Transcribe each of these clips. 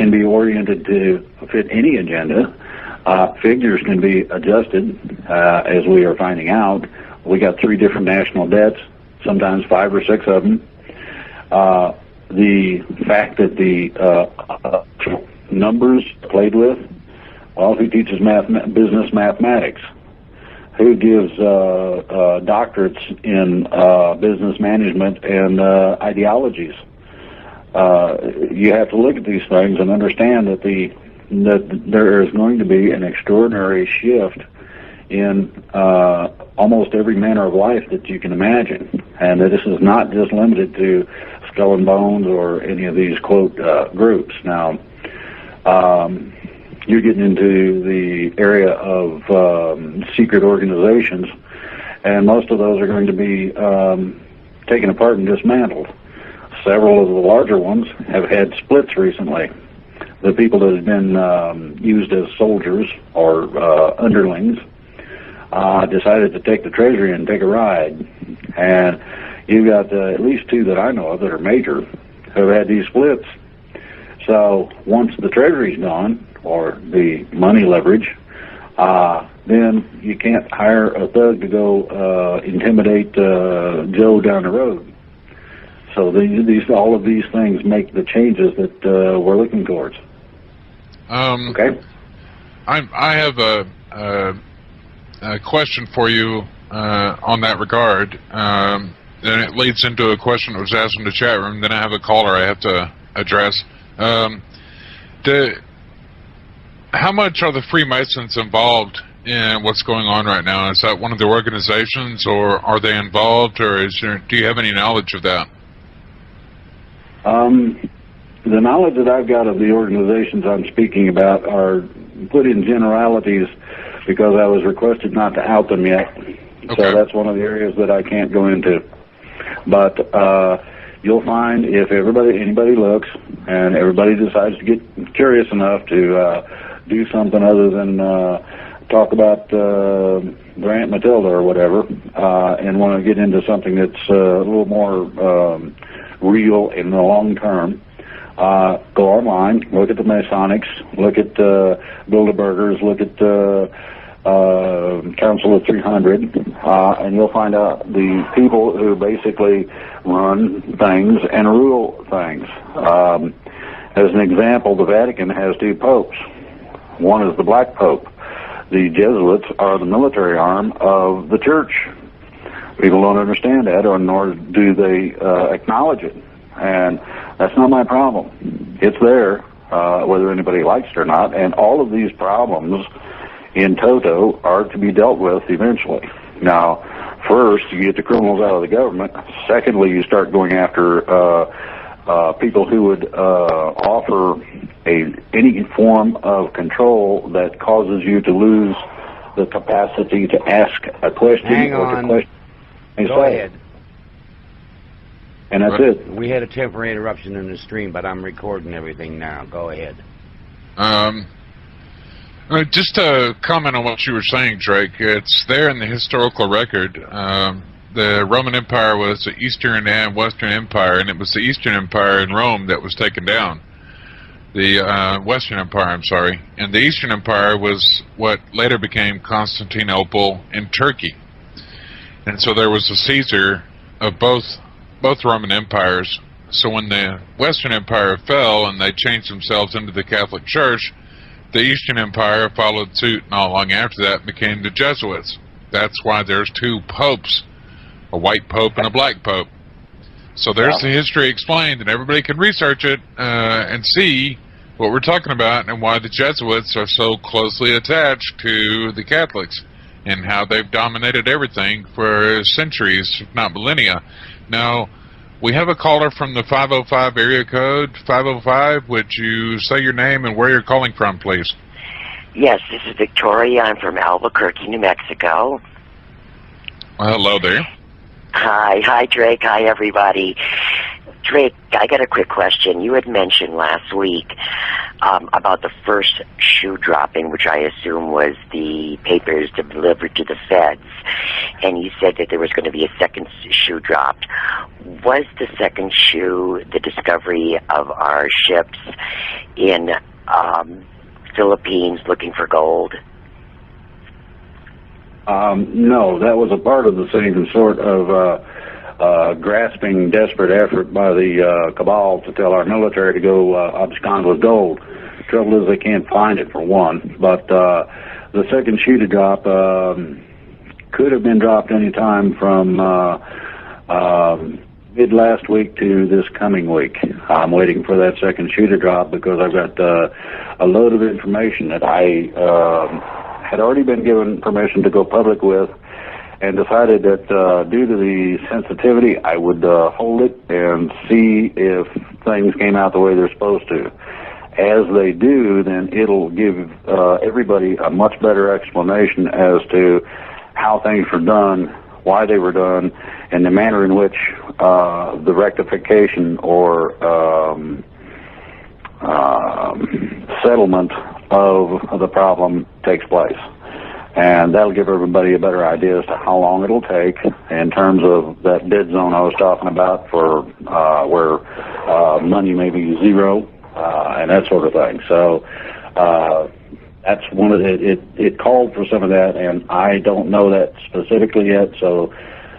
can be oriented to fit any agenda. Figures can be adjusted, as we are finding out. We got 3 different national debts, sometimes 5 or 6 of them. The fact that the numbers played with, well, who teaches business mathematics? Who gives doctorates in business management and ideologies? You have to look at these things and understand that there is going to be an extraordinary shift in almost every manner of life that you can imagine, and that this is not just limited to Skull and Bones or any of these quote groups. Now, you're getting into the area of secret organizations, and most of those are going to be taken apart and dismantled. Several of the larger ones have had splits recently. The people that have been used as soldiers or underlings decided to take the Treasury and take a ride. And you've got at least 2 that I know of that are major who have had these splits. So once the Treasury's gone, or the money leverage, then you can't hire a thug to go intimidate Joe down the road. So all of these things make the changes that we're looking towards. Okay. I have a question for you on that regard, and it leads into a question that was asked in the chat room. Then I have a caller I have to address. How much are the Freemasons involved in what's going on right now? Is that one of the organizations, or are they involved, or do you have any knowledge of that? The knowledge that I've got of the organizations I'm speaking about are put in generalities because I was requested not to out them yet. Okay. So that's one of the areas that I can't go into. But you'll find if anybody looks and everybody decides to get curious enough to do something other than talk about their Aunt Matilda or whatever, and want to get into something that's a little more real in the long term, go online, look at the Masonics, look at Bilderbergers, look at Council of 300, and you'll find out the people who basically run things and rule things. As an example, the Vatican has 2 popes. One is the Black Pope. The Jesuits are the military arm of the church. People don't understand that, or nor do they acknowledge it. And that's not my problem. It's there, whether anybody likes it or not. And all of these problems in toto are to be dealt with eventually. Now, first, you get the criminals out of the government. Secondly, you start going after people who would offer any form of control that causes you to lose the capacity to ask a question. Hang or on. to question. Go ahead. And that's it. We had a temporary interruption in the stream, but I'm recording everything now. Go ahead. Just to comment on what you were saying, Drake, it's there in the historical record. The Roman Empire was the Eastern and Western Empire, and it was the Eastern Empire in Rome that was taken down. The Western Empire, I'm sorry. And the Eastern Empire was what later became Constantinople in Turkey. And so there was a Caesar of both Roman empires. So when the Western Empire fell and they changed themselves into the Catholic Church, the Eastern Empire followed suit, not long after that became the Jesuits. That's why there's 2 popes, a white pope and a black pope. So there's the history explained, and everybody can research it and see what we're talking about and why the Jesuits are so closely attached to the Catholics and how they've dominated everything for centuries, if not millennia. Now, we have a caller from the 505 area code. 505, would you say your name and where you're calling from, please? Yes, this is Victoria. I'm from Albuquerque, New Mexico. Well, hello there. Hi, Drake. Hi, everybody. Drake, I got a quick question. You had mentioned last week about the first shoe dropping, which I assume was the papers delivered to the feds, and you said that there was going to be a second shoe dropped. Was the second shoe the discovery of our ships in Philippines looking for gold? No, that was a part of the same sort of grasping, desperate effort by the cabal to tell our military to go abscond with gold. Trouble is they can't find it, for one. But the second shoe to drop could have been dropped any time from mid last week to this coming week. I'm waiting for that second shoe to drop because I've got a load of information that I had already been given permission to go public with, and decided that due to the sensitivity, I would hold it and see if things came out the way they're supposed to. As they do, then it'll give everybody a much better explanation as to how things were done, why they were done, and the manner in which the rectification or settlement of the problem takes place. And that'll give everybody a better idea as to how long it'll take in terms of that dead zone I was talking about for where money may be zero and that sort of thing. So that's one of it called for some of that, and I don't know that specifically yet. So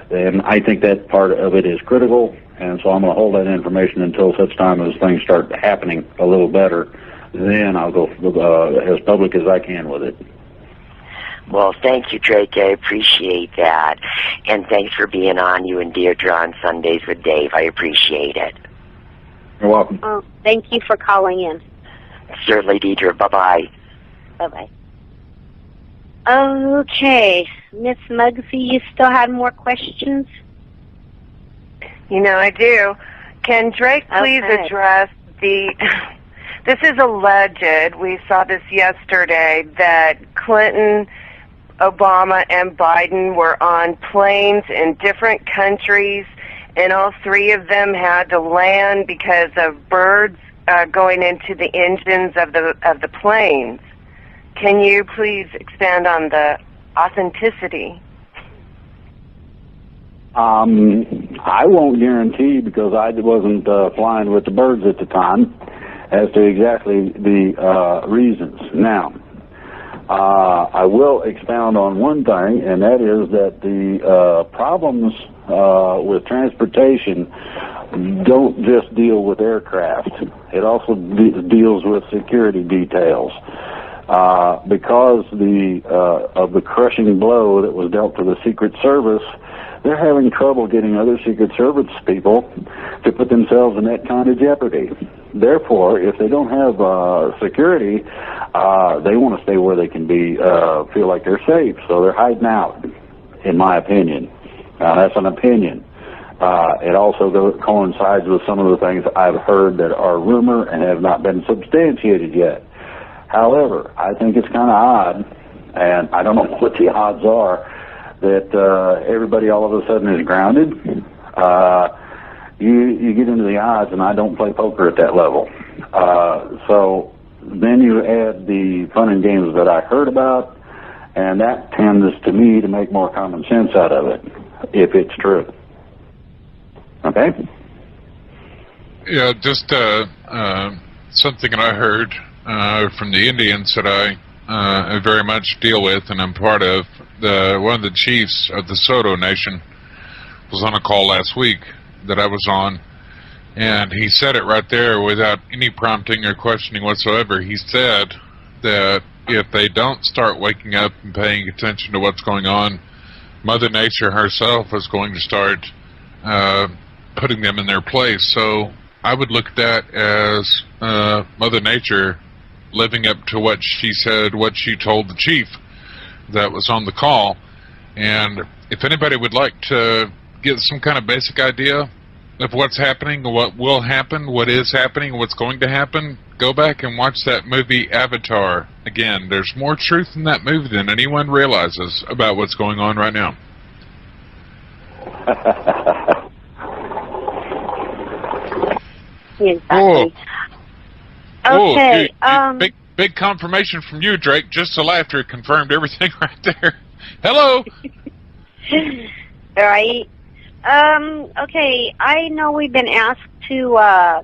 then I think that part of it is critical, and so I'm going to hold that information until such time as things start happening a little better. Then I'll go as public as I can with it. Well, thank you, Drake. I appreciate that. And thanks for being on, you and Deirdre, on Sundays with Dave. I appreciate it. You're welcome. Oh, thank you for calling in. Certainly, Deirdre. Bye-bye. Bye-bye. Okay. Miss Muggsy, you still had more questions? You know, I do. Can Drake please address the... This is alleged, we saw this yesterday, that Clinton, Obama, and Biden were on planes in different countries, and all three of them had to land because of birds going into the engines of the planes. Can you please expand on the authenticity? I won't guarantee, because I wasn't flying with the birds at the time, as to exactly the reasons. Now, I will expound on one thing, and that is that the problems with transportation don't just deal with aircraft. It also deals with security details. Because of the crushing blow that was dealt to the Secret Service, they're having trouble getting other Secret Service people to put themselves in that kind of jeopardy. Therefore, if they don't have security, they want to stay where they can be, feel like they're safe. So they're hiding out, in my opinion. That's an opinion. It also coincides with some of the things I've heard that are rumor and have not been substantiated yet. However, I think it's kind of odd, and I don't know what the odds are, that everybody all of a sudden is grounded. You get into the odds, and I don't play poker at that level. So then you add the fun and games that I heard about, and that tends to me to make more common sense out of it, if it's true. Okay? Yeah, just something that I heard from the Indians that I very much deal with, and I'm part of. One of the chiefs of the Soto Nation was on a call last week that I was on, and he said it right there without any prompting or questioning whatsoever. He said that if they don't start waking up and paying attention to what's going on, Mother Nature herself is going to start putting them in their place. So I would look at that as Mother Nature living up to what she said, what she told the chief that was on the call. And if anybody would like to get some kind of basic idea of what's happening, what will happen, what is happening, what's going to happen, go back and watch that movie Avatar. Again, there's more truth in that movie than anyone realizes about what's going on right now. Exactly. Okay. Big confirmation from you, Drake. Just the laughter confirmed everything right there. Hello. All right. Okay. I know we've been asked to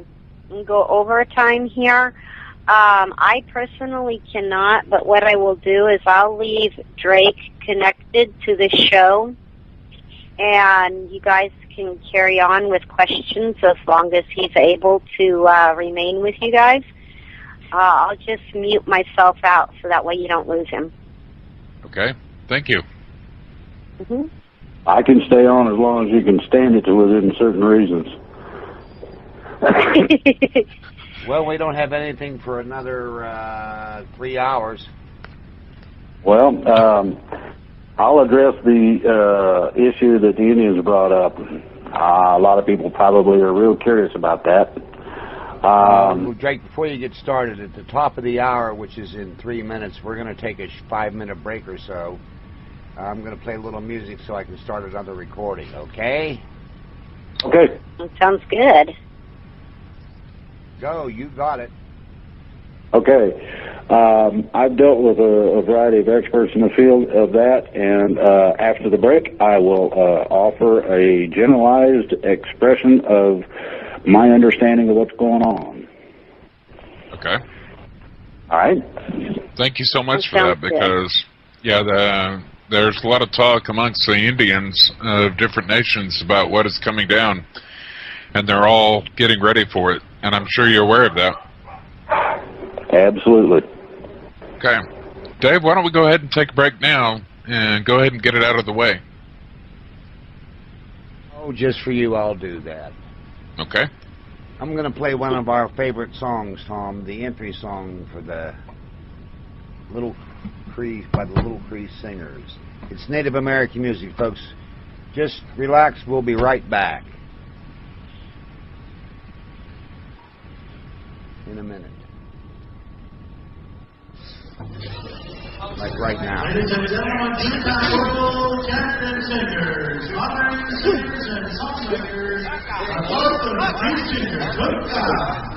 go overtime here. I personally cannot, but what I will do is I'll leave Drake connected to the show, and you guys can carry on with questions as long as he's able to remain with you guys. I'll just mute myself out so that way you don't lose him. Okay. Thank you. Mm-hmm. I can stay on as long as you can stand it within certain reasons. Well, we don't have anything for another 3 hours. Well, I'll address the issue that the Indians brought up. A lot of people probably are real curious about that. Drake, before you get started, at the top of the hour, which is in 3 minutes, we're going to take a 5-minute break or so. I'm going to play a little music so I can start another recording, okay? Okay. That sounds good. Go, you got it. Okay. I've dealt with a variety of experts in the field of that, and after the break, I will offer a generalized expression of my understanding of what's going on. Okay. All right? Thank you so much That for that, sounds good. because, yeah, there's a lot of talk amongst the Indians of different nations about what is coming down, and they're all getting ready for it, and I'm sure you're aware of that. Absolutely. Okay. Dave, why don't we go ahead and take a break now and go ahead and get it out of the way? Oh, just for you, I'll do that. Okay. I'm going to play one of our favorite songs, Tom, the entry song for the Little Cree, by the Little Cree Singers. It's Native American music, folks. Just relax, we'll be right back. In a minute. Like right now. Ladies and gentlemen, these are local Canadian singers, modern singers and song singers, a group of Cree singers.